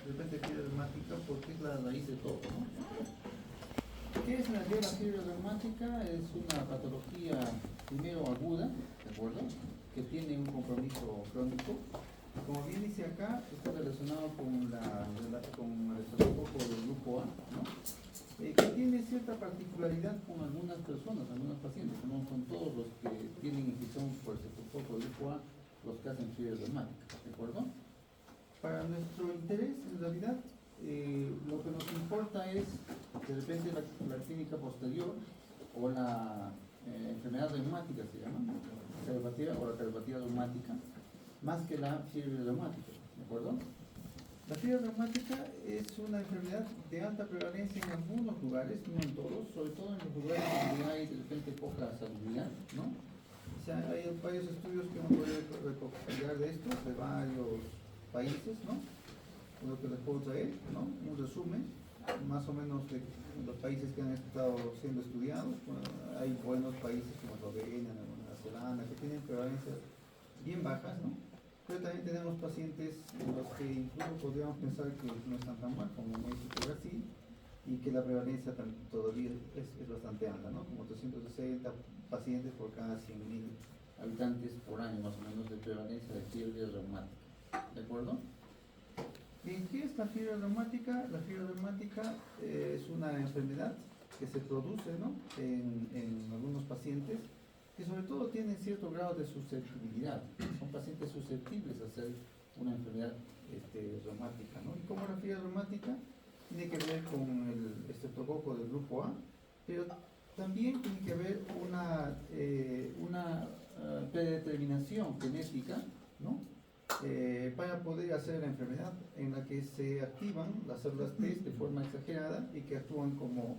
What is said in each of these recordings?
de repente fiebre reumática porque es la raíz de todo, ¿no? ¿Qué es la fiebre reumática? Es una patología primero aguda, ¿de acuerdo? Que tiene un compromiso crónico. Como bien dice acá, está relacionado con el estafilococco del grupo A, ¿no? Que tiene cierta particularidad con algunas personas, algunos pacientes, no son todos los que tienen infección por el estafilococco del grupo A los que hacen fiebre reumática, ¿de acuerdo? Para nuestro interés, en realidad, lo que nos importa es de repente la clínica posterior o la enfermedad reumática, se llama, la cardiopatia reumática, más que la fiebre reumática, ¿de acuerdo? La fiebre reumática es una enfermedad de alta prevalencia en algunos lugares, no en todos, sobre todo en los lugares donde hay de repente poca salubridad, ¿no? O sea, hay varios estudios que uno puede recopilar de esto, de varios países, ¿no? Lo que les puedo traer, ¿no? Un resumen, más o menos de los países que han estado siendo estudiados. Bueno, hay buenos países como Eslovenia, Nueva Zelanda, que tienen prevalencias bien bajas, ¿no? Pero también tenemos pacientes en los que incluso podríamos pensar que no están tan mal, como México y Brasil, y que la prevalencia todavía es bastante alta, ¿no? Como 360 pacientes por cada 100.000 habitantes por año, más o menos, de prevalencia de fiebre reumática. ¿De acuerdo? Bien, ¿qué es la fiebre reumática? La fiebre reumática es una enfermedad que se produce, ¿no? en algunos pacientes que sobre todo tienen cierto grado de susceptibilidad. Son pacientes susceptibles a ser una enfermedad reumática, ¿no? Y como la fiebre reumática tiene que ver con el estreptococo del grupo A, pero también tiene que haber una predeterminación genética, ¿no? Para poder hacer la enfermedad en la que se activan las células T de forma exagerada y que actúan como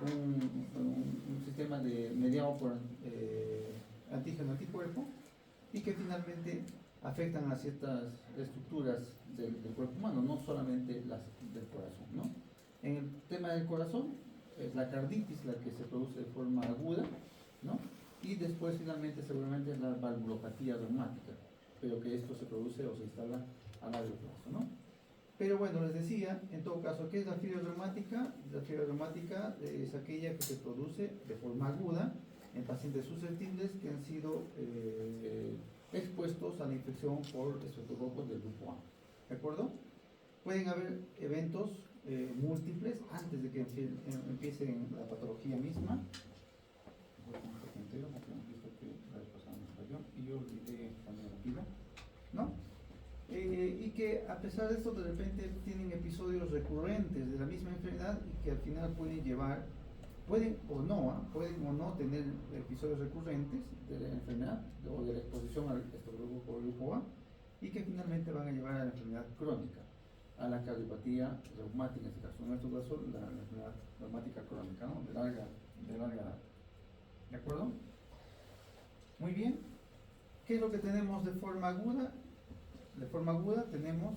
un sistema mediado por antígeno anticuerpo y que finalmente afectan a ciertas estructuras del cuerpo humano, no solamente las del corazón, ¿no? En el tema del corazón es la carditis la que se produce de forma aguda, ¿no? Y después finalmente seguramente es la valvulopatía reumática, pero que esto se produce o se instala a largo plazo, ¿no? Pero bueno, les decía, en todo caso, ¿qué es la fiebre reumática? La fiebre reumática es aquella que se produce de forma aguda en pacientes susceptibles que han sido expuestos a la infección por estreptococos del grupo A. ¿De acuerdo? Pueden haber eventos múltiples antes de que empiece la patología misma. Y yo olvidé poner la pila, ¿no? Y que a pesar de esto de repente tienen episodios recurrentes de la misma enfermedad y que al final pueden o no tener episodios recurrentes de la enfermedad o de la exposición al grupo A y que finalmente van a llevar a la enfermedad crónica, a la cardiopatía reumática, en este caso, en nuestro caso la enfermedad reumática crónica, ¿no? de larga edad. ¿De acuerdo? Muy bien. ¿Qué es lo que tenemos de forma aguda? De forma aguda tenemos,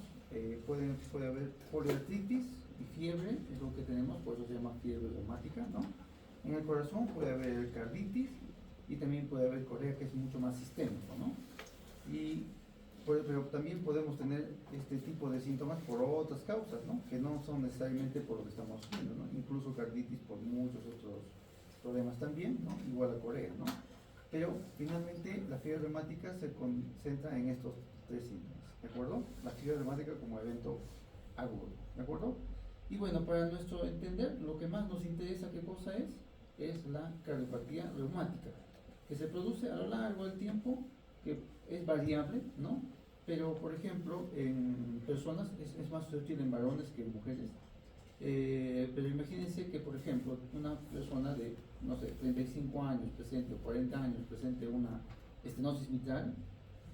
puede haber poliartritis y fiebre, es lo que tenemos, por eso se llama fiebre reumática, ¿no? En el corazón puede haber carditis y también puede haber corea, que es mucho más sistémico, ¿no? Pero también podemos tener este tipo de síntomas por otras causas, ¿no? Que no son necesariamente por lo que estamos viendo, ¿no? Incluso carditis por muchos otros problemas también, ¿no? Igual a corea, ¿no? Pero finalmente la fiebre reumática se concentra en estos tres síntomas, ¿de acuerdo? La fiebre reumática como evento agudo, ¿de acuerdo? Y bueno, para nuestro entender, lo que más nos interesa, ¿qué cosa es? Es la cardiopatía reumática, que se produce a lo largo del tiempo, que es variable, ¿no? Pero, por ejemplo, en personas es más susceptible en varones que en mujeres. Pero imagínense que, por ejemplo, una persona de, no sé, 35 años presente o 40 años presente una estenosis mitral,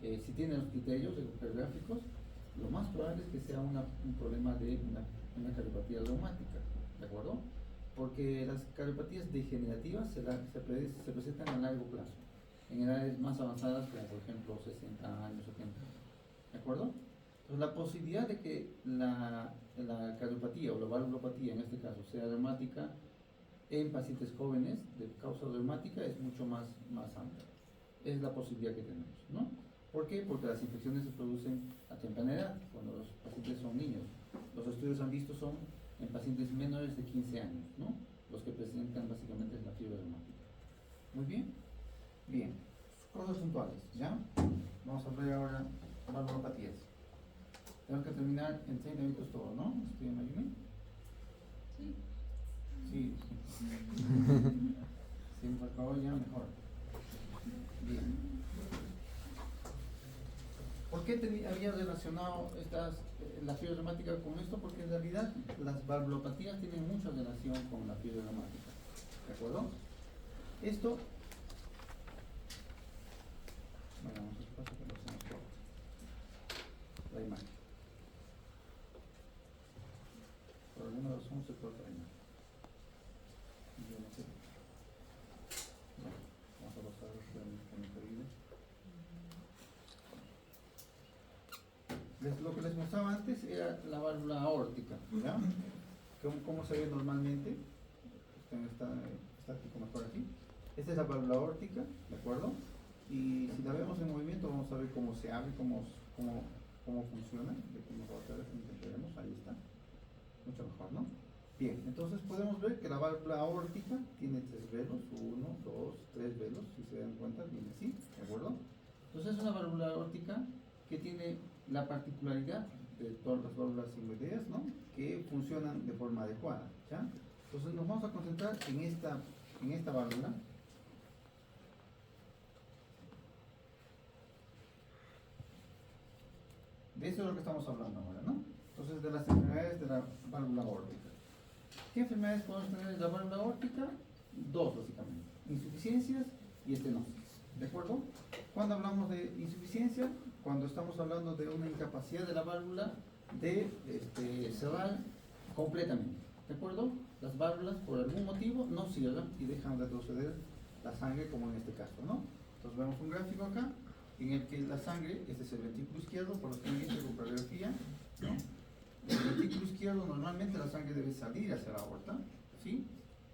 si tiene los criterios ecocardiogáficos, lo más probable es que sea un problema de una cardiopatía reumática, ¿de acuerdo? Porque las cardiopatías degenerativas se presentan a largo plazo, en edades más avanzadas como por ejemplo 60 años, 70 años, ¿de acuerdo? Entonces la posibilidad de que la cardiopatía o la valvulopatía en este caso sea reumática en pacientes jóvenes de causa reumática es mucho más amplia. Es la posibilidad que tenemos, ¿no? ¿Por qué? Porque las infecciones se producen a temprana edad, cuando los pacientes son niños. Los ustedes han visto son en pacientes menores de 15 años, ¿no? Los que presentan básicamente la fiebre reumática. Muy bien. Bien. Cosas puntuales, ¿ya? Vamos a ver ahora valvulopatías. Tenemos que terminar en 30 minutos todo, ¿no? ¿Estoy en Mayumi? Sí. Sí. Si nos acabó ya, mejor. Bien. ¿Por qué había relacionado la fiebre reumática con esto? Porque en realidad las valvulopatías tienen mucha relación con la fiebre reumática. ¿De acuerdo? Esto. Bueno, vamos a pasar que lo hacemos corto. La imagen. Por alguna razón se corta la imagen. Yo no sé. Bueno, vamos a pasar a mi pedido. Lo que les mostraba antes era la válvula aórtica, ¿ya? ¿Cómo se ve normalmente? Está aquí como mejor aquí. Esta es la válvula aórtica, ¿de acuerdo? Y si la vemos en movimiento vamos a ver cómo se abre, cómo funciona. De cómo intentaremos, ahí está. Mucho mejor, ¿no? Bien, entonces podemos ver que la válvula aórtica tiene 3 velos, 1, 2, 3 velos, si se dan cuenta, viene así, ¿de acuerdo? Entonces es una válvula aórtica que tiene la particularidad de todas las válvulas sigmoideas, ¿no? Que funcionan de forma adecuada, ¿ya? Entonces nos vamos a concentrar en esta válvula. De eso es lo que estamos hablando ahora, ¿no? Entonces, de las enfermedades de la válvula aórtica. ¿Qué enfermedades podemos tener de la válvula aórtica? 2, básicamente. Insuficiencias y estenosis. ¿De acuerdo? Cuando hablamos de insuficiencia, cuando estamos hablando de una incapacidad de la válvula de cerrar completamente. ¿De acuerdo? Las válvulas, por algún motivo, no cierran y dejan retroceder la sangre, como en este caso, ¿no? Entonces, vemos un gráfico acá en el que la sangre, este es el ventrículo izquierdo, por lo que dice ecocardiografía, ¿no? En el ventrículo izquierdo normalmente la sangre debe salir hacia la aorta, ¿sí?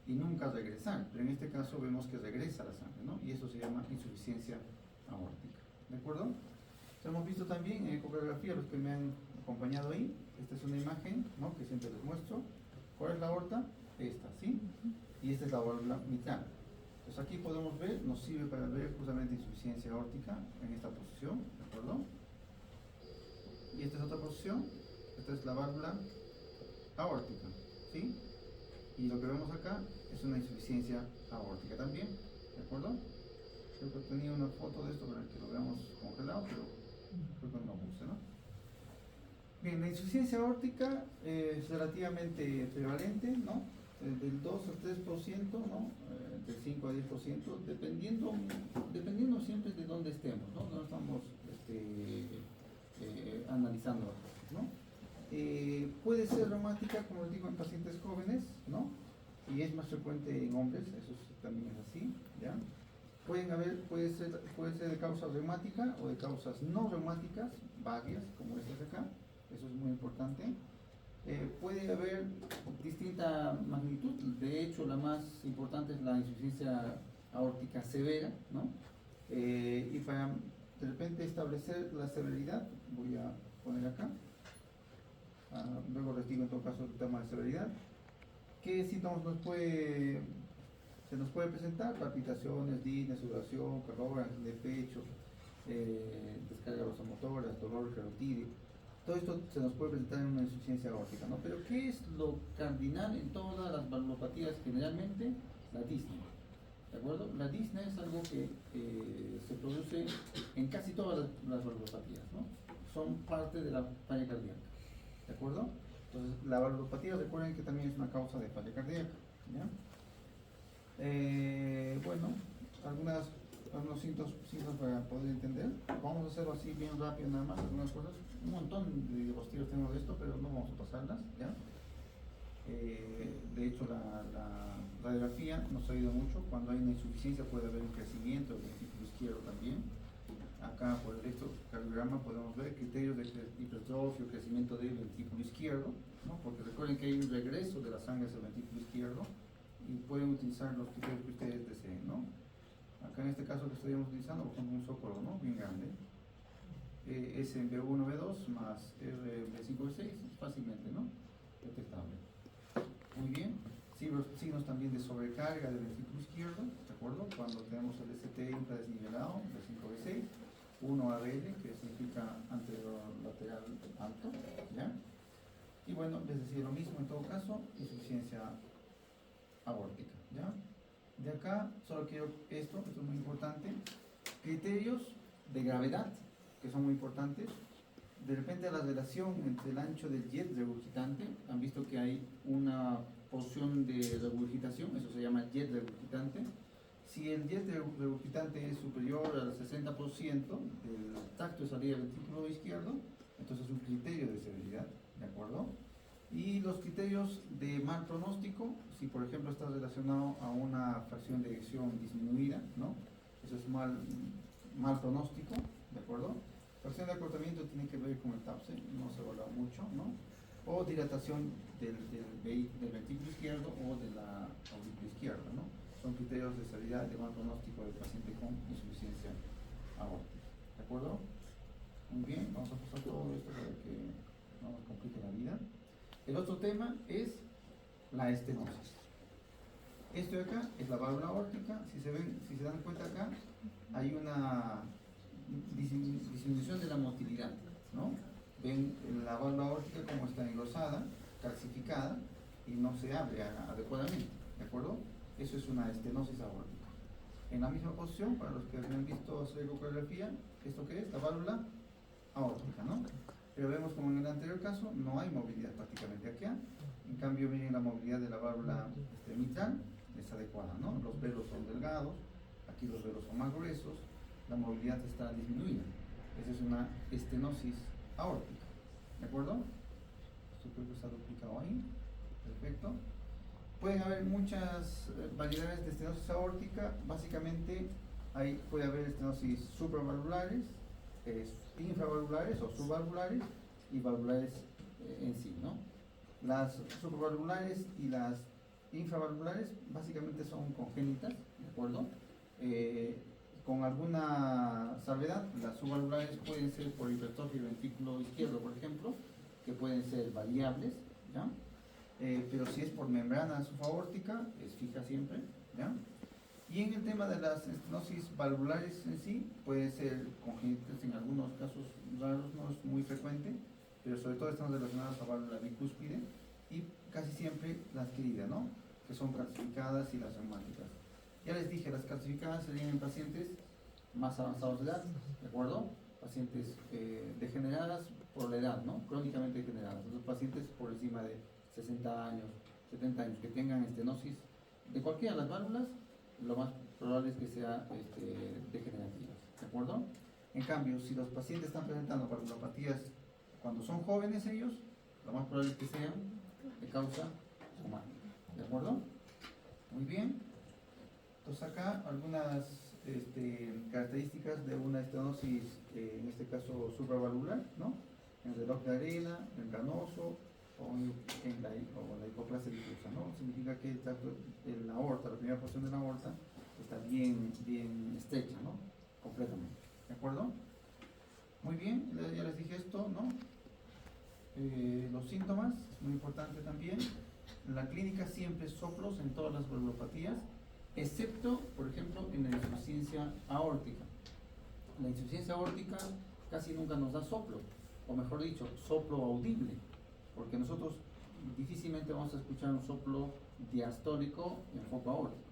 Y nunca regresar, pero en este caso vemos que regresa la sangre, ¿no? Y eso se llama insuficiencia aórtica, ¿de acuerdo? Hemos visto también en ecocardiografía, los que me han acompañado ahí, esta es una imagen, ¿no? Que siempre les muestro. ¿Cuál es la aorta? Esta, ¿sí? Y esta es la válvula mitral. Entonces aquí podemos ver, nos sirve para ver justamente insuficiencia aórtica en esta posición, ¿de acuerdo? Y esta es otra posición, esta es la válvula aórtica, ¿sí? Y lo que vemos acá es una insuficiencia aórtica también, ¿de acuerdo? Creo que tenía una foto de esto para que lo veamos congelado, pero creo que no lo puse, ¿no? Bien, la insuficiencia aórtica es relativamente prevalente, ¿no? Del 2 al 3%, ¿no? Del 5 a 10%, dependiendo siempre de dónde estemos, ¿no? No estamos analizando las cosas, ¿no? Puede ser reumática, como les digo, en pacientes jóvenes, ¿no? Y es más frecuente en hombres, eso también es así, ¿ya? Puede ser de causa reumática o de causas no reumáticas, varias, como estas de acá, eso es muy importante. Puede haber distinta magnitud, de hecho la más importante es la insuficiencia aórtica severa, ¿no? Y para de repente establecer la severidad, voy a poner acá, luego les digo en todo caso el tema de severidad. ¿Qué síntomas se nos puede presentar? Palpitaciones, disnea, sudoración, calor, angina de pecho, descarga vasomotora, dolor carotídeo. Todo esto se nos puede presentar en una insuficiencia aórtica, ¿no? Pero ¿qué es lo cardinal en todas las valvulopatías generalmente? La disnea, ¿de acuerdo? La disnea es algo que se produce en casi todas las valvulopatías, ¿no? Son parte de la falla cardíaca, ¿de acuerdo? Entonces, la valvulopatía, recuerden que también es una causa de falla cardíaca, ¿ya? Bueno, algunos síntomas para poder entender. Vamos a hacerlo así bien rápido nada más, algunas cosas. Un montón de diapositivas tengo de esto, pero no vamos a pasarlas, ¿ya? De hecho, la radiografía nos ha ayudado mucho. Cuando hay una insuficiencia puede haber un crecimiento del ventrículo izquierdo también. Acá por el electrocardiograma podemos ver criterios de hipertrofia o crecimiento del ventrículo izquierdo, ¿no? Porque recuerden que hay un regreso de la sangre hacia el ventrículo izquierdo y pueden utilizar los criterios que ustedes deseen, ¿no? Acá en este caso que estaríamos utilizando como un zócalo, ¿no? Bien grande. S en B1, B2 más R, B5, B6, fácilmente, ¿no? signos también de sobrecarga del ventrículo izquierdo, ¿de acuerdo? Cuando tenemos el ST infra desnivelado, de 5V6, 1 ABL, que significa anterior lateral alto, ¿ya? Y bueno, les decía lo mismo en todo caso, insuficiencia aórtica, ¿ya? De acá, solo quiero esto es muy importante, criterios de gravedad, que son muy importantes. De repente la relación entre el ancho del jet regurgitante, han visto que hay una porción de regurgitación, eso se llama jet regurgitante. Si el jet regurgitante es superior al 60% del tracto de salida del ventrículo izquierdo, entonces es un criterio de severidad, ¿de acuerdo? Y los criterios de mal pronóstico, si por ejemplo está relacionado a una fracción de eyección disminuida, ¿no? Eso es mal pronóstico, ¿de acuerdo? Fracción de acortamiento tiene que ver con el TAPSE, no se valora mucho, ¿no? O dilatación del ventrículo izquierdo o de la aurícula izquierda, ¿no? Son criterios de severidad de mal pronóstico del paciente con insuficiencia aórtica, ¿de acuerdo? Muy bien, vamos a pasar todo esto para que no nos complique la vida. El otro tema es la estenosis. Esto de acá es la válvula aórtica. Si se dan cuenta acá, hay una disminución de la motilidad, ¿no? Ven la válvula aórtica como está engrosada, calcificada y no se abre adecuadamente, ¿de acuerdo? Eso es una estenosis aórtica. En la misma posición, para los que habían visto hacer ecografía, ¿esto qué es? La válvula aórtica, ¿no? Pero vemos como en el anterior caso no hay movilidad prácticamente aquí. En cambio, miren la movilidad de la válvula mitral, es adecuada, ¿no? Los velos son delgados, aquí los velos son más gruesos, la movilidad está disminuida. Esa es una estenosis aórtica, ¿de acuerdo? Esto creo que está duplicado ahí, perfecto. Pueden haber muchas variedades de estenosis aórtica, básicamente puede haber estenosis supravalvulares, infravalvulares o subvalvulares y valvulares en sí, ¿no? Las supravalvulares y las infravalvulares básicamente son congénitas, ¿de acuerdo? Con alguna salvedad, las subvalvulares pueden ser por hipertrofia del ventrículo izquierdo, por ejemplo, que pueden ser variables, ¿ya? Pero si es por membrana subaórtica, es fija siempre, ¿ya? Y en el tema de las estenosis valvulares en sí, puede ser congénitas en algunos casos raros, no es muy frecuente, pero sobre todo están relacionadas a válvula bicúspide y casi siempre la adquirida, ¿no? Que son calcificadas y las reumáticas. Ya les dije, las calcificadas serían en pacientes más avanzados de edad, ¿de acuerdo? Pacientes degeneradas por la edad, ¿no? Crónicamente degeneradas. Los pacientes por encima de 60 años, 70 años, que tengan estenosis de cualquiera de las válvulas, lo más probable es que sea degenerativas, ¿de acuerdo? En cambio, si los pacientes están presentando valvulopatías cuando son jóvenes ellos, lo más probable es que sean de causa reumática, ¿de acuerdo? Muy bien. Entonces acá algunas características de una estenosis, en este caso supravalvular, ¿no? En el reloj de arena, membranoso o en la hipoplasia difusa, ¿no? Significa que el tracto de la aorta, la primera porción de la aorta, está bien estrecha, ¿no? Completamente, ¿de acuerdo? Muy bien, ya les dije esto, ¿no? Los síntomas, es muy importante también. En la clínica siempre soplos en todas las valvulopatías, excepto, por ejemplo, en la insuficiencia aórtica. La insuficiencia aórtica casi nunca nos da soplo, o mejor dicho, soplo audible, porque nosotros difícilmente vamos a escuchar un soplo diastólico en foco aórtico,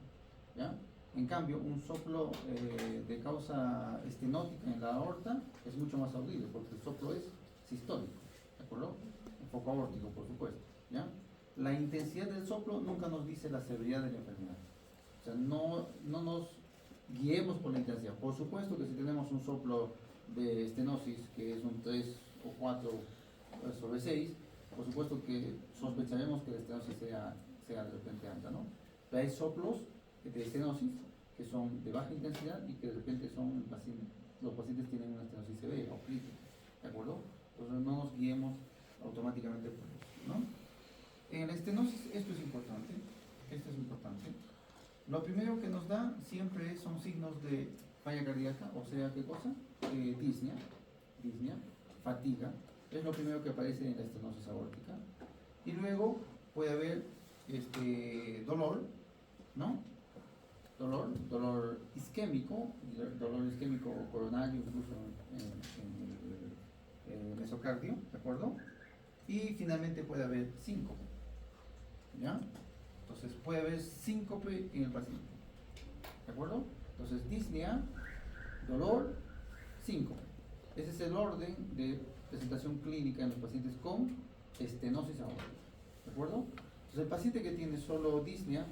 ¿ya? En cambio, un soplo de causa estenótica en la aorta es mucho más audible, porque el soplo es sistólico, ¿de acuerdo? En foco aórtico, por supuesto, ¿ya? La intensidad del soplo nunca nos dice la severidad de la enfermedad. O sea, no nos guiemos por la intensidad. Por supuesto que si tenemos un soplo de estenosis que es un 3 o 4 sobre 6, por supuesto que sospecharemos que la estenosis sea de repente alta, ¿no? Pero hay soplos de estenosis que son de baja intensidad y que de repente los pacientes tienen una estenosis severa o crítica, ¿de acuerdo? Entonces no nos guiemos automáticamente por eso, ¿no? En la estenosis esto es importante, Lo primero que nos da siempre son signos de falla cardíaca, o sea, ¿qué cosa? Disnea, fatiga, es lo primero que aparece en la estenosis aórtica. Y luego puede haber dolor, ¿no? Dolor isquémico coronario, incluso en el mesocardio, ¿de acuerdo? Y finalmente puede haber síncope, ¿ya? Entonces puede haber síncope en el paciente, ¿de acuerdo? Entonces disnea, dolor, síncope. Ese es el orden de presentación clínica en los pacientes con estenosis aórtica, ¿de acuerdo? Entonces el paciente que tiene solo disnea,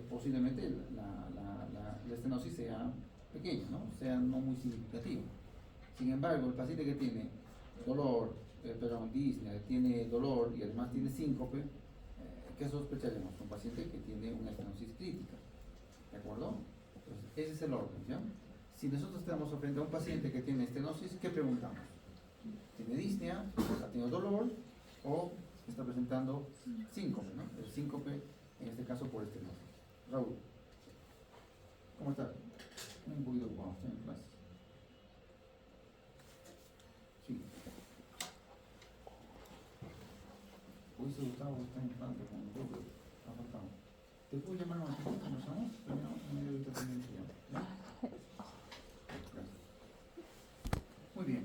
posiblemente la estenosis sea pequeña, ¿no? Sea no muy significativa. Sin embargo, el paciente que tiene dolor, disnea, tiene dolor y además tiene síncope, ¿qué sospecharemos? Un paciente que tiene una estenosis crítica, ¿de acuerdo? Entonces, ese es el orden, ¿ya? Si nosotros estamos frente a un paciente que tiene estenosis, ¿qué preguntamos? ¿Tiene disnea? ¿Está teniendo dolor? ¿O está presentando síncope, ¿no? El síncope, en este caso, por estenosis. Raúl, ¿cómo está? Un poquito ocupado, estoy en clase. Sí. Hoy se Gustavo está en planta con el grupo, ha faltado. ¿Te puedo llamar más tarde? ¿Conversamos? Terminamos en medio ahorita también. ¿Ya? Gracias. Muy bien.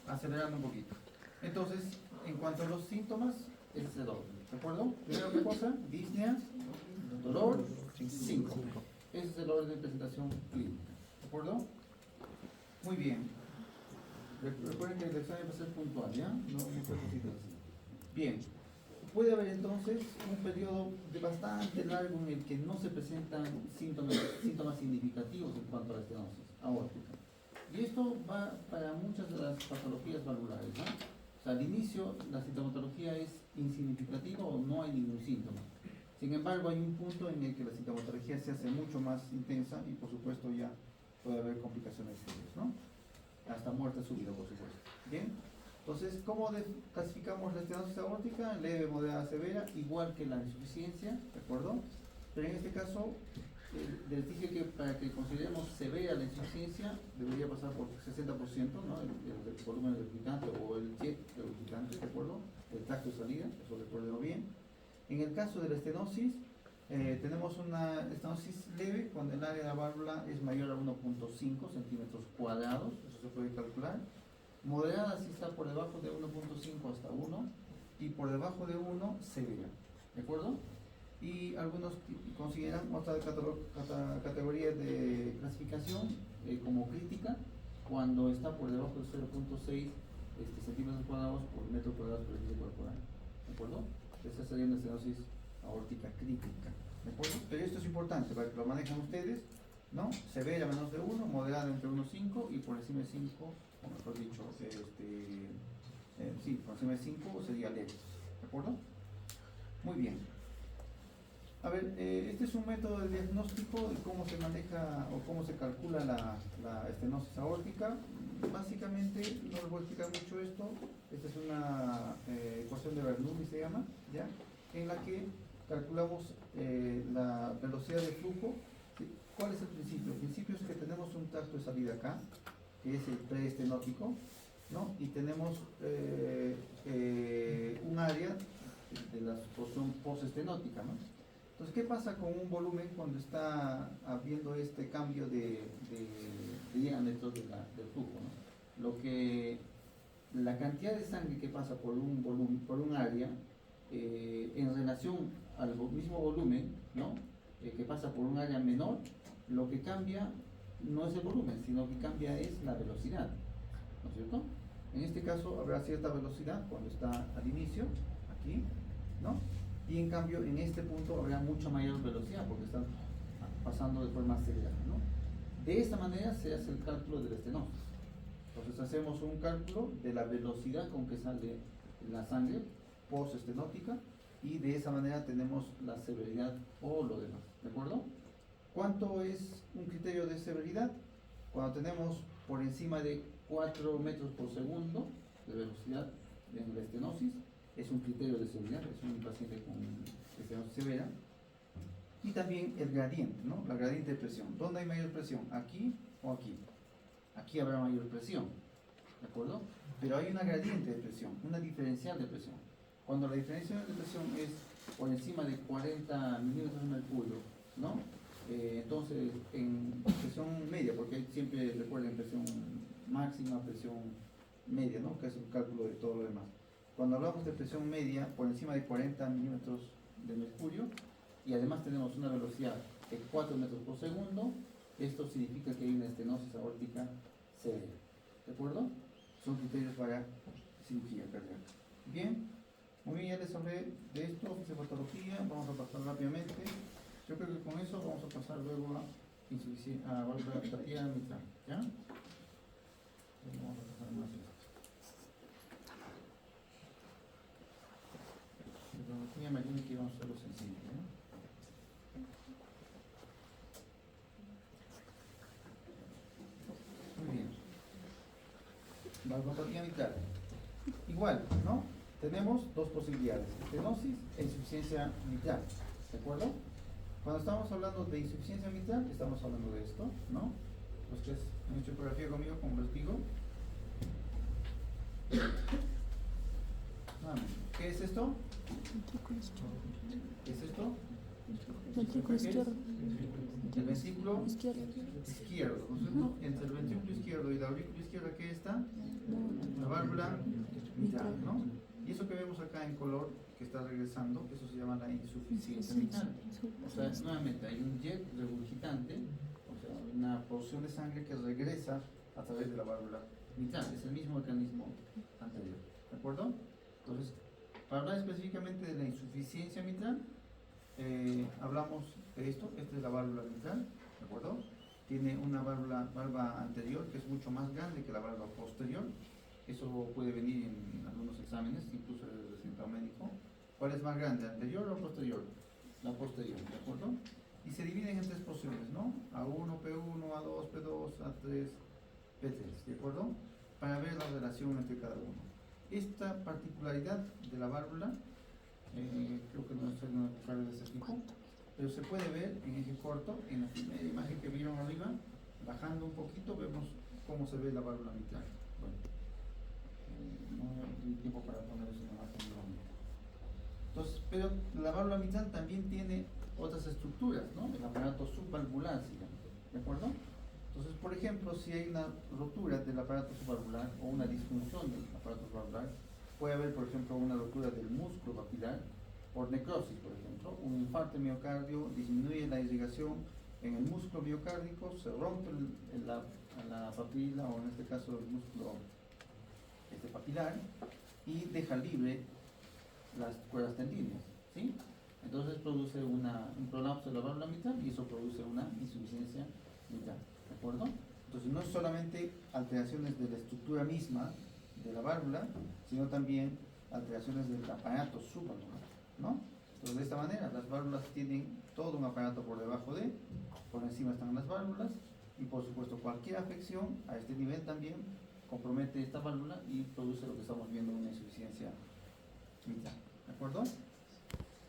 Acelerando un poquito. Entonces, en cuanto a los síntomas, ese es el orden. ¿De acuerdo? Primero, ¿qué cosa? Disnea, dolor, síncope. Ese es el orden de presentación clínica. ¿De acuerdo? Muy bien. Recuerden que el examen va a ser puntual, ¿ya? No muchas cositas así. Bien. Puede haber entonces un periodo bastante largo en el que no se presentan síntomas significativos en cuanto a la estenosis aórtica. Y esto va para muchas de las patologías valvulares, ¿no? O sea, al inicio la sintomatología es insignificativa o no hay ningún síntoma. Sin embargo, hay un punto en el que la sintomatología se hace mucho más intensa y por supuesto ya puede haber complicaciones serias, ¿no? Hasta muerte súbita, por supuesto. ¿Bien? Entonces, ¿cómo clasificamos la estenosis aórtica? Leve, moderada, severa, igual que la insuficiencia, ¿de acuerdo? Pero en este caso, les dije que para que consideremos severa la insuficiencia, debería pasar por 60%, ¿no? El volumen del lubricante o el jet del lubricante, ¿de acuerdo? El tracto de salida, eso recuérdenlo bien. En el caso de la estenosis, tenemos una estenosis leve cuando el área de la válvula es mayor a 1.5 centímetros cuadrados, eso se puede calcular. Moderada si está por debajo de 1.5 hasta 1 y por debajo de 1 severa, ¿de acuerdo? Y algunos consideran otra categoría de clasificación como crítica cuando está por debajo de 0.6 centímetros cuadrados por metro cuadrado de superficie corporal, ¿de acuerdo? Esa sería una estenosis aórtica crítica, ¿de acuerdo? Pero esto es importante para que lo manejen ustedes, ¿no? Severa menos de 1, moderada entre 1.5 y por encima de 5, o mejor dicho, sí, por encima de 5 sería leve, ¿de acuerdo? Muy bien. A ver, este es un método de diagnóstico de cómo se maneja o cómo se calcula la estenosis aórtica. Básicamente, no les voy a explicar mucho esto. Esta es una ecuación de Bernoulli, se llama, ¿ya? En la que calculamos la velocidad de flujo. ¿Sí? ¿Cuál es el principio? El principio es que tenemos un tracto de salida acá, que es el preestenótico, ¿no? Y tenemos un área de la porción postestenótica, ¿no? Entonces, ¿qué pasa con un volumen cuando está habiendo este cambio de diámetro del flujo, ¿no? La cantidad de sangre que pasa por un volumen, por un área, en relación al mismo volumen, ¿no? Que pasa por un área menor, lo que cambia no es el volumen, sino que cambia es la velocidad, ¿no es cierto? En este caso habrá cierta velocidad cuando está al inicio, aquí, ¿no? Y en cambio en este punto habrá mucha mayor velocidad porque están pasando de forma acelerada, ¿no? De esta manera se hace el cálculo de la estenosis. Entonces hacemos un cálculo de la velocidad con que sale la sangre postestenótica y de esa manera tenemos la severidad o lo demás, ¿de acuerdo? ¿Cuánto es un criterio de severidad? Cuando tenemos por encima de 4 metros por segundo de velocidad en la estenosis, es un criterio de severidad, es un paciente con estenosis severa. Y también el gradiente, ¿no? La gradiente de presión. ¿Dónde hay mayor presión? ¿Aquí o aquí? Aquí habrá mayor presión, ¿de acuerdo? Pero hay una gradiente de presión, una diferencial de presión. Cuando la diferencial de presión es por encima de 40 milímetros de mercurio, ¿no? Entonces, en presión media, porque siempre recuerden presión máxima, presión media, ¿no? Que es el cálculo de todo lo demás. Cuando hablamos de presión media, por encima de 40 milímetros de mercurio, y además tenemos una velocidad de 4 metros por segundo, esto significa que hay una estenosis aórtica severa. ¿De acuerdo? Son criterios para cirugía cardíaca. Bien, muy bien, ya les hablé de esto, fisiopatología, vamos a pasar rápidamente. Yo creo que con eso vamos a pasar luego a valvulopatía mitral, ¿ya? Vamos a pasar más esto. Valvulopatía, imagino que vamos a hacerlo sencillo, ¿no? Muy bien. Valvulopatía mitral. Igual, ¿no? Tenemos dos posibilidades, estenosis e insuficiencia mitral, ¿de acuerdo? Cuando estamos hablando de insuficiencia mitral, estamos hablando de esto, ¿no? Los que han hecho ecografía conmigo, como les digo. ¿Qué es esto? ¿Qué es esto? Ventrículo izquierdo. El ventrículo Izquierdo. izquierdo, ¿no es cierto? Entre el ventrículo izquierdo y la aurícula izquierda, ¿qué está? La válvula mitral, ¿no? Y eso que vemos acá en color, que está regresando, eso se llama la insuficiencia mitral. O sea, nuevamente hay un jet regurgitante, o sea, una porción de sangre que regresa a través de la válvula mitral. Es el mismo mecanismo anterior, ¿de acuerdo? Entonces, para hablar específicamente de la insuficiencia mitral, hablamos de esto. Esta es la válvula mitral, ¿de acuerdo? Tiene una valva anterior que es mucho más grande que la valva posterior. Eso puede venir en algunos exámenes, incluso el resultado médico. ¿Cuál es más grande, anterior o posterior? La posterior, ¿de acuerdo? Y se dividen en tres porciones, ¿no? A1, P1, A2, P2, A3, P3, ¿de acuerdo? Para ver la relación entre cada uno. Esta particularidad de la válvula, creo que no es una válvula de ese tipo, pero se puede ver en eje corto, en la primera imagen que vieron arriba, bajando un poquito, vemos cómo se ve la válvula mitral. Bueno, no hay tiempo para poner eso en la imagen nuevamente. Entonces, pero la válvula mitral también tiene otras estructuras, ¿no? El aparato subvalvular, ¿de acuerdo? Entonces, por ejemplo, si hay una rotura del aparato subvalvular o una disfunción del aparato subvalvular, puede haber, por ejemplo, una rotura del músculo papilar por necrosis, por ejemplo, un infarto de miocardio, disminuye la irrigación en el músculo miocárdico, se rompe la papila, o en este caso el músculo papilar, y deja libre las cuerdas tendinias, ¿sí? Entonces produce un prolapso de la válvula mitral y eso produce una insuficiencia mitral, ¿de acuerdo? Entonces no es solamente alteraciones de la estructura misma de la válvula, sino también alteraciones del aparato subvalvular, ¿no? Entonces de esta manera las válvulas tienen todo un aparato por debajo por encima están las válvulas, y por supuesto cualquier afección a este nivel también compromete esta válvula y produce lo que estamos viendo, una insuficiencia mitral, ¿de acuerdo?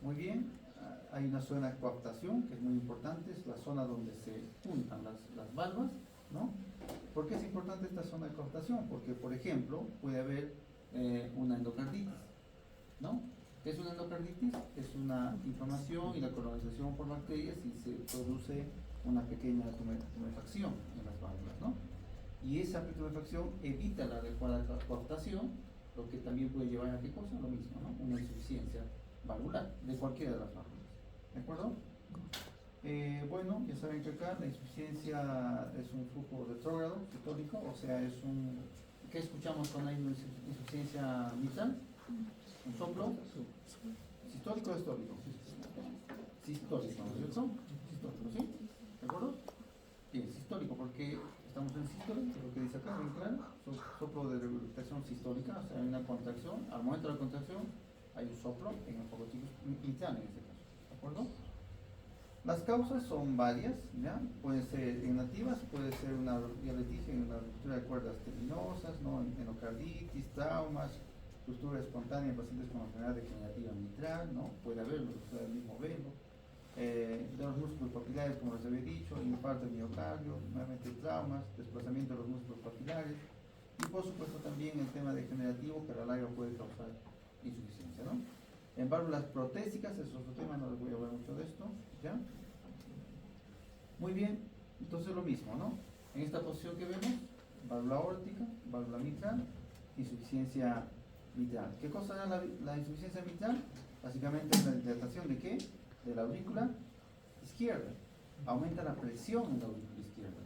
Muy bien. Hay una zona de coaptación que es muy importante, es la zona donde se juntan las valvas, ¿no? ¿Por qué es importante esta zona de coaptación? Porque, por ejemplo, puede haber una endocarditis, ¿no? ¿Qué es una endocarditis? Es una inflamación y la colonización por bacterias y se produce una pequeña tumefacción en las válvulas, ¿no? Y esa tumefacción evita la adecuada coaptación, lo que también puede llevar a qué cosa, lo mismo, ¿no? Una insuficiencia valvular de cualquiera de las válvulas, ¿de acuerdo? Bueno, ya saben que acá la insuficiencia es un flujo retrógrado, sistólico, o sea, es un... ¿Qué escuchamos cuando hay una insuficiencia mitral? ¿Un soplo? ¿Sistólico o histólico? Sistólico, ¿no es cierto? Sistólico, ¿sí? ¿De acuerdo? Bien, sistólico, porque estamos en sístole, que es lo que dice acá, bien claro, soplo de regurgitación sistólica, o sea, hay una contracción, al momento de la contracción hay un soplo en el fagotipo mitral en este caso, ¿de acuerdo? Las causas son varias, ¿ya? Pueden ser innativas, puede ser ya les dije, una ruptura de cuerdas tendinosas, ¿no? Endocarditis, traumas, ruptura espontánea en pacientes con enfermedad degenerativa mitral, ¿no? Puede haberlo, ruptura del mismo velo, de los músculos papilares, como les había dicho, infarto de miocardio, nuevamente traumas, desplazamiento de los músculos papilares, y por supuesto también el tema degenerativo que a la larga puede causar insuficiencia, ¿no? válvulas protésicas, eso es otro tema, no les voy a hablar mucho de esto, ¿ya? Muy bien, entonces lo mismo, ¿no? En esta posición que vemos, válvula aórtica, válvula mitral, insuficiencia mitral. ¿Qué cosa era la insuficiencia mitral? Básicamente es la dilatación de ¿qué? De la aurícula izquierda. Aumenta la presión en la aurícula izquierda.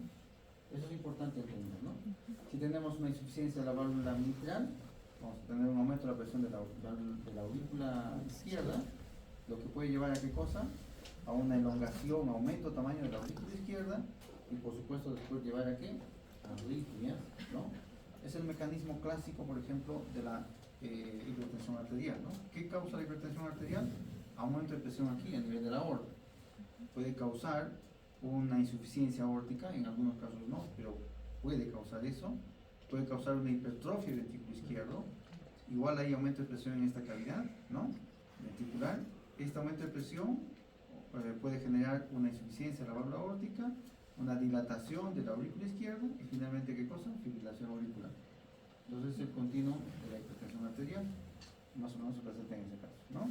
Eso es importante entender, ¿no? Si tenemos una insuficiencia de la válvula mitral, vamos a tener un aumento de la presión de la aurícula izquierda, lo que puede llevar a ¿qué cosa? A una elongación, aumento de tamaño de la aurícula izquierda y por supuesto después llevar a ¿qué? A arritmias, ¿no? Es el mecanismo clásico, por ejemplo, de la hipertensión arterial, ¿no? ¿Qué causa la hipertensión arterial? Aumento de presión aquí a nivel de la aorta. Puede causar una insuficiencia aórtica, en algunos casos no, pero puede causar eso. Puede causar una hipertrofia del ventrículo izquierdo. Igual hay aumento de presión en esta cavidad, ¿no? Ventricular. Este aumento de presión puede generar una insuficiencia de la válvula aórtica, una dilatación de la aurícula izquierda y finalmente, ¿qué cosa? Fibrilación auricular. Entonces el continuo de la hipertensión arterial más o menos se presenta en ese caso, ¿no?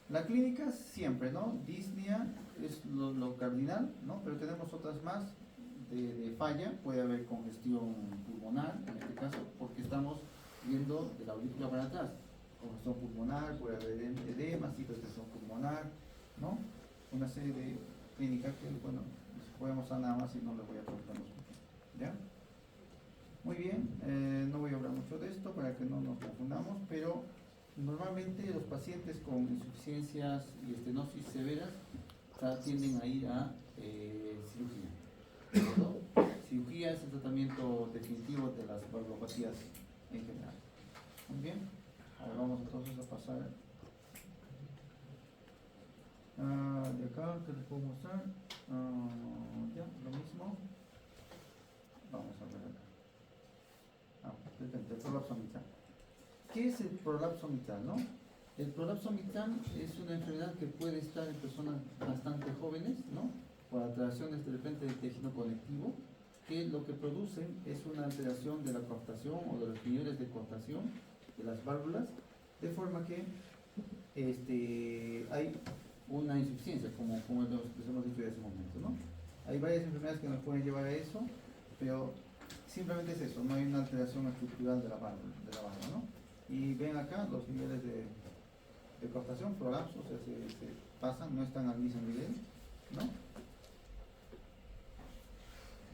La clínica siempre, ¿no? Disnea es lo cardinal, ¿no? Pero tenemos otras más de falla, puede haber congestión pulmonar, en este caso, porque estamos viendo de la aurícula para atrás. Congestión pulmonar, puede haber edema, hipertensión pulmonar, ¿no? Una serie de clínicas que, bueno, podemos hacer nada más y no les voy a contar mucho, ¿ya? Muy bien, no voy a hablar mucho de esto para que no nos confundamos, pero normalmente los pacientes con insuficiencias y estenosis severas tienden a ir a cirugía. ¿No? Cirugía es el tratamiento definitivo de las valvulopatías en general. Muy bien, ahora vamos entonces a pasar de acá, que les puedo mostrar. Ya, lo mismo. Vamos a ver acá. El prolapso mitral. ¿Qué es el prolapso mitral, no? El prolapso mitral es una enfermedad que puede estar en personas bastante jóvenes, ¿no? Por alteraciones de repente del tejido conectivo, que lo que producen es una alteración de la coartación o de los niveles de coartación de las válvulas, de forma que hay una insuficiencia, como les hemos dicho ya hace un momento, ¿no? Hay varias enfermedades que nos pueden llevar a eso, pero simplemente es eso, no hay una alteración estructural de la válvula, ¿no? Y ven acá los niveles de coartación, prolapso, o sea, se pasan, no están al mismo nivel, ¿no?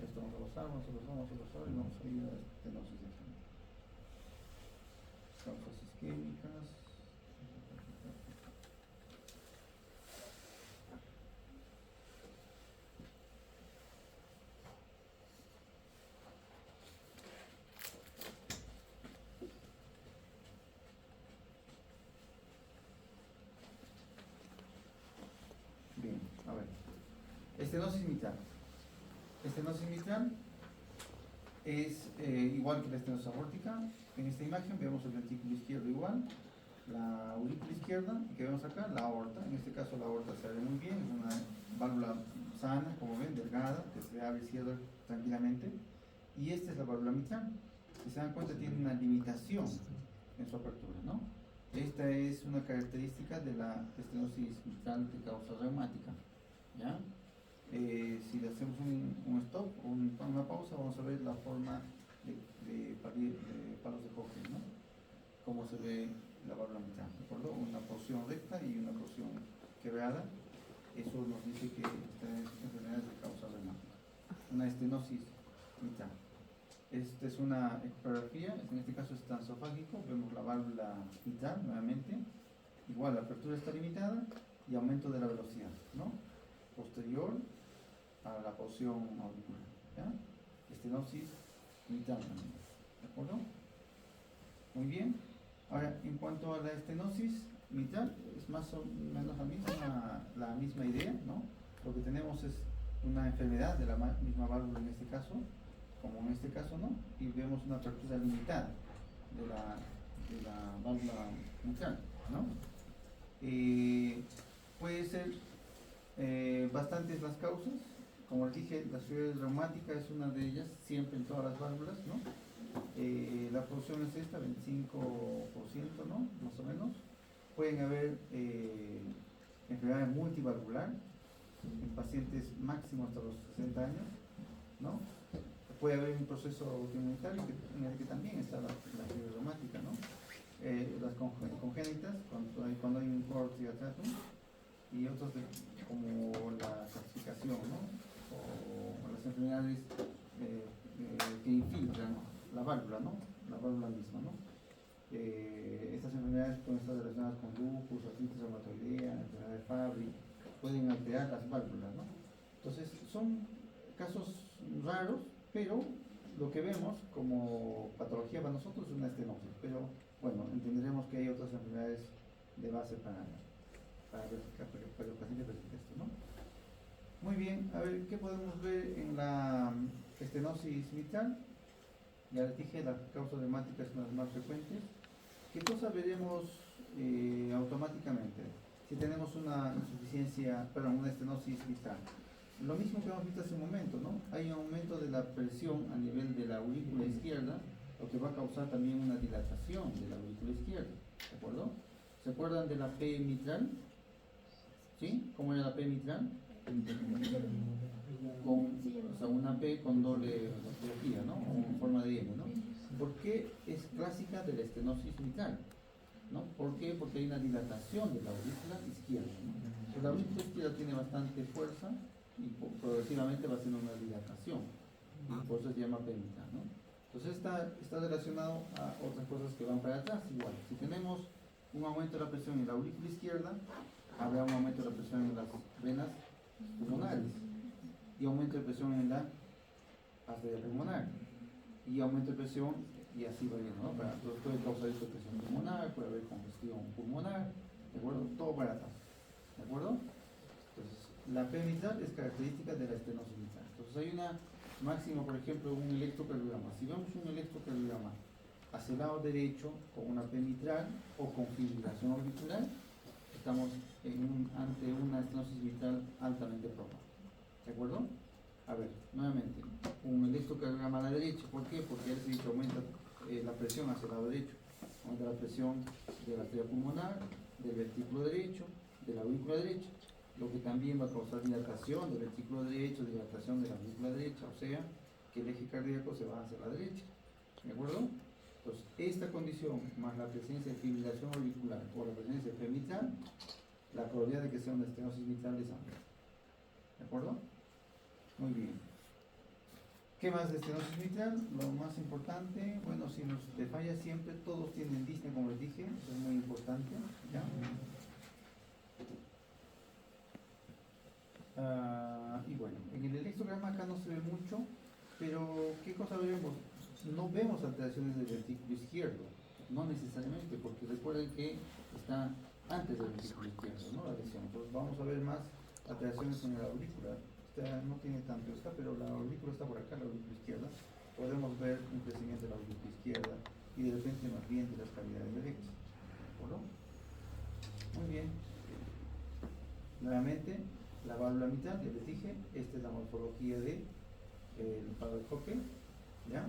Esto vamos a gozar y vamos a ir a estenosis de causas isquémicas. Bien, a ver. Estenosis mitral. Estenosis mitral es igual que la estenosis aórtica. En esta imagen vemos el ventrículo izquierdo igual, la aurícula izquierda, que vemos acá, la aorta. En este caso la aorta se abre muy bien, es una válvula sana, como ven, delgada, que se abre y cierra tranquilamente. Y esta es la válvula mitral. Si se dan cuenta, tiene una limitación en su apertura, ¿no? Esta es una característica de la estenosis mitral de causa reumática, ¿ya? Si le hacemos un stop o una pausa, vamos a ver la forma de palos de Hocking, ¿no? Cómo se ve la válvula mitral, ¿de acuerdo? Una porción recta y una porción quebrada. Eso nos dice que esta enfermedad es de causa reumática. Una estenosis mitral. Esta es una ecografía, en este caso es transesofágico, vemos la válvula mitral nuevamente. Igual, la apertura está limitada y aumento de la velocidad, ¿no? Posterior a la porción auricular, ¿ya? Estenosis mitral también, ¿de acuerdo? Muy bien. Ahora, en cuanto a la estenosis mitral, es más o menos la misma idea, ¿no? Lo que tenemos es una enfermedad de la misma válvula en este caso, como en este caso, ¿no? Y vemos una apertura limitada de la válvula mitral, ¿no? Puede ser bastantes las causas. Como les dije, la arteritis reumática es una de ellas, siempre en todas las válvulas, ¿no? La porción es esta, 25%, ¿no? Más o menos. pueden haber enfermedad multivalvular en pacientes máximo hasta los 60 años, ¿no? Puede haber un proceso autoinmunitario en el que también está la fiebre reumática, ¿no? Las congénitas, cuando hay un corte hiatratum, y otros como la calcificación, ¿no? O las enfermedades que infiltran la válvula, ¿no? La válvula misma, ¿no? Estas enfermedades pueden estar relacionadas con lupus, artritis reumatoidea, enfermedad de Fabry, pueden alterar las válvulas, ¿no? Entonces, son casos raros, pero lo que vemos como patología para nosotros es una estenosis, pero bueno, entenderemos que hay otras enfermedades de base para el paciente presente esto, ¿no? Muy bien, a ver, ¿qué podemos ver en la estenosis mitral? Ya les dije, la causa reumática es una de las más frecuentes. ¿Qué cosa veremos automáticamente si tenemos una insuficiencia, perdón, una estenosis mitral? Lo mismo que hemos visto hace un momento, ¿no? Hay un aumento de la presión a nivel de la aurícula izquierda, lo que va a causar también una dilatación de la aurícula izquierda, ¿de acuerdo? ¿Se acuerdan de la P mitral? ¿Sí? ¿Cómo era la P mitral? O sea, una P con doble ortografía, ¿no? O en forma de M, ¿no? ¿Por qué es clásica de la estenosis mitral? ¿No? ¿Por qué? Porque hay una dilatación de la aurícula izquierda, ¿no? Pues la aurícula izquierda tiene bastante fuerza y progresivamente va a ser una dilatación, y por eso se llama P mitral, ¿no? Entonces está relacionado a otras cosas que van para atrás igual. Si tenemos un aumento de la presión en la aurícula izquierda, habrá un aumento de la presión en las venas pulmonares, y aumento de presión en la arteria pulmonar, y aumento de presión, y así va yendo, ¿no? Entonces puede causar hipertensión pulmonar, puede haber congestión pulmonar, ¿de acuerdo? Todo para atrás, ¿de acuerdo? Entonces, la P mitral es característica de la estenosis mitral. Entonces hay una máxima, por ejemplo, un electrocardiograma. Si vemos un electrocardiograma hacia el lado derecho con una P mitral o con fibrilación auricular, estamos ante una estenosis mitral altamente probable. ¿De acuerdo? A ver, nuevamente, un electrocardiograma a la derecha. ¿Por qué? Porque ya les he dicho, aumenta la presión hacia el lado derecho. Aumenta la presión de la arteria pulmonar, del ventrículo derecho, de la aurícula derecha, lo que también va a causar dilatación del ventrículo derecho, dilatación de la aurícula derecha, o sea, que el eje cardíaco se va hacia la derecha. ¿De acuerdo? Entonces, esta condición, más la presencia de fibrilación auricular o la presencia de P mitral, la probabilidad de que sea una estenosis mitral es amplia. ¿De acuerdo? Muy bien. ¿Qué más de estenosis mitral? Lo más importante, bueno, si nos te falla siempre, todos tienen disnea, como les dije, eso es muy importante, ¿ya? Y bueno, en el electrograma acá no se ve mucho, pero ¿qué cosa vemos? No vemos alteraciones del ventrículo izquierdo, no necesariamente, porque recuerden que está antes del ventrículo izquierdo, ¿no? La lesión. Entonces vamos a ver más alteraciones en la aurícula. Esta no tiene tanto esta, pero la aurícula está por acá, la aurícula izquierda. Podemos ver un crecimiento de la aurícula izquierda y de repente más bien de las cavidades derechas. ¿De acuerdo? Muy bien. Nuevamente, la válvula mitral, ya les dije, esta es la morfología de el paro de Hocke, ¿ya?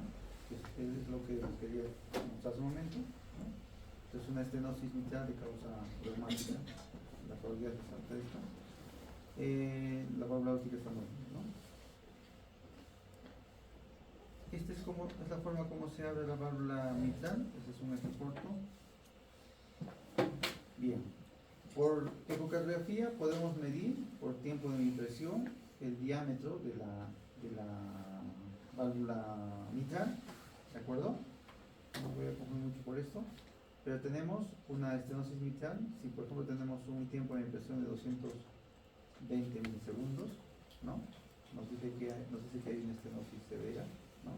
Es lo que les quería mostrar hace un momento, ¿no? Entonces, una estenosis mitral de causa reumática, la probabilidad es alta de esta. La válvula aórtica está muy bien, ¿no? Esta es la forma como se abre la válvula mitral. Este es un eje corto. Bien. Por ecocardiografía podemos medir por tiempo de impresión el diámetro de la válvula mitral, ¿de acuerdo? No voy a coger mucho por esto, pero tenemos una estenosis mitral. Si por ejemplo tenemos un tiempo de impresión de 220 milisegundos, ¿no? Nos dice que hay una estenosis severa, ¿no?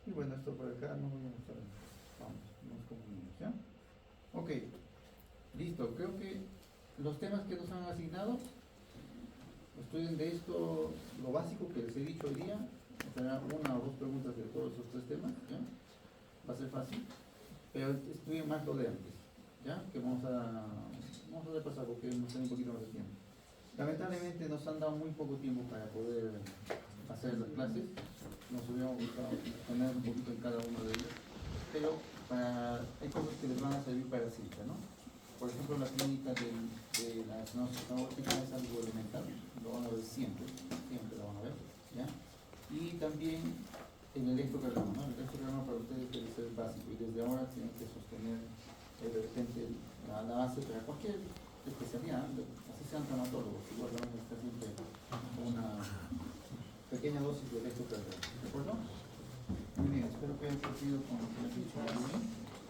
Y bueno, esto por acá no voy a mostrar, vamos, no es como niños, ¿ya? Ok, listo, creo que los temas que nos han asignado, estudien de esto lo básico que les he dicho hoy día, será una o dos preguntas de todos esos tres temas, ¿ya? Va a ser fácil, pero estudien más lo de antes, ¿ya? Que vamos a repasar porque nos da un poquito más de tiempo. Lamentablemente nos han dado muy poco tiempo para poder hacer las clases, nos hubiéramos gustado poner un poquito en cada uno de ellos, pero hay cosas que les van a servir para la cita, ¿no? por ejemplo, la clínica de la estenosis aórtica es algo elemental, lo van a ver siempre, siempre lo van a ver, ¿ya? Y también el electrocardiograma, ¿no? El electrocardiograma para ustedes debe ser básico y desde ahora tienen que sostener de repente la base para cualquier especialidad, así sean traumatólogos, igual van a necesitar siempre una pequeña dosis de electrocardiograma, ¿de acuerdo? Muy bien, espero que hayan cumplido con lo que les he dicho. Muy bien.